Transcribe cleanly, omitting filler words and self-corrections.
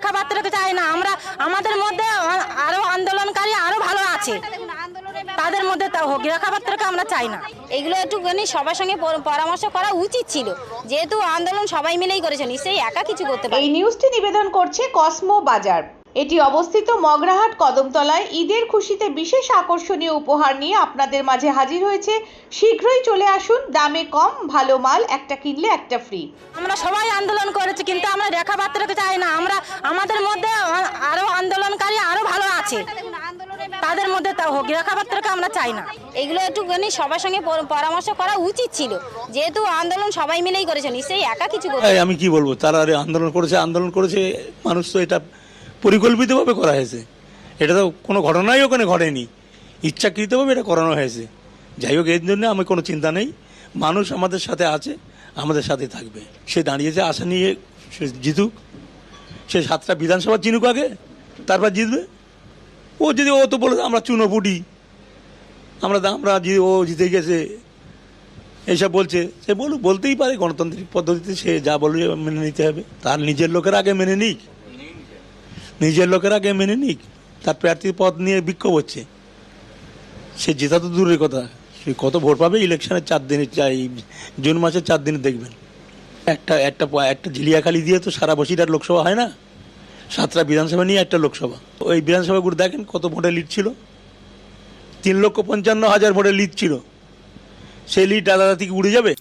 রেখাপাত রেখে চাই না আমরা। আমাদের মধ্যে আরো আন্দোলনকারী আরো ভালো আছে, তাদের মধ্যে তাও হোক, রেখাপাত রেখে আমরা চাই না। এগুলো একটুখানি সবার সঙ্গে পরামর্শ করা উচিত ছিল, যেহেতু আন্দোলন সবাই মিলেই করেছে, নিশ্চয়ই একা কিছু করতে পারে। এই নিউজটি নিবেদন করছে কসমো বাজার। এটি অবস্থিত মগরাহাট কদমতলায়। ঈদের খুশিতে বিশেষ আকর্ষণীয় উপহার নিয়ে আপনাদের মাঝে হাজির হয়েছে। শীঘ্রই চলে আসুন, দামে কম, ভালো মাল, একটা কিনলে একটা ফ্রি। আমরা সবাই আন্দোলন করেছি, কিন্তু আমরা রেখাপাত রেখে চাই না আমরা। আমাদের মধ্যে আরো আন্দোলনকারী আরো ভালো আছে, তাদের মধ্যে তাও হোক, রেখাপাত রেখে আমরা চাই না। এগুলো একটুখানি সবার সঙ্গে পরামর্শ করা উচিত ছিল, যেহেতু আন্দোলন সবাই মিলেই করেছে, নিশ্চয়ই একা কিছু করতে পারে। আমি কি বলবো, তারা আন্দোলন করেছে মানুষ, তো এটা পরিকল্পিতভাবে করা হয়েছে। এটা তো কোনো ঘটনাই ওখানে ঘটেনি, ইচ্ছাকৃতভাবে এটা করানো হয়েছে। যাই হোক, এর জন্য আমি কোনো চিন্তা নেই। মানুষ আমাদের সাথে আছে, আমাদের সাথে থাকবে। সে দাঁড়িয়েছে আশা নিয়ে, সে জিতুক, সে 7টা বিধানসভা চিনুক আগে, তারপর জিতবে। ও যদি, ও তো বলে আমরা চুনোপুটি, ও জিতে গেছে এইসব বলছে, সে বলতেই পারে। গণতান্ত্রিক পদ্ধতিতে সে যা বলবে মেনে নিতে হবে। তার নিজের লোকের আগে মেনে নিক, তার প্রার্থীর পদ নিয়ে বিক্ষোভ হচ্ছে, সে জেতা তো দূরের কথা, সে কত ভোট পাবে ইলেকশনের 4 দিনে, জুন মাসের 4 দিনে দেখবেন। একটা ঝিলিয়াখালি দিয়ে তো সারা বছর লোকসভা হয় না। 7টা বিধানসভা নিয়ে একটা লোকসভা। ওই বিধানসভাগুলো দেখেন কত ভোটে লিড ছিল, 3,55,000 ভোটে লিড ছিল। সেই লিড আলাদা থেকে উড়ে যাবে।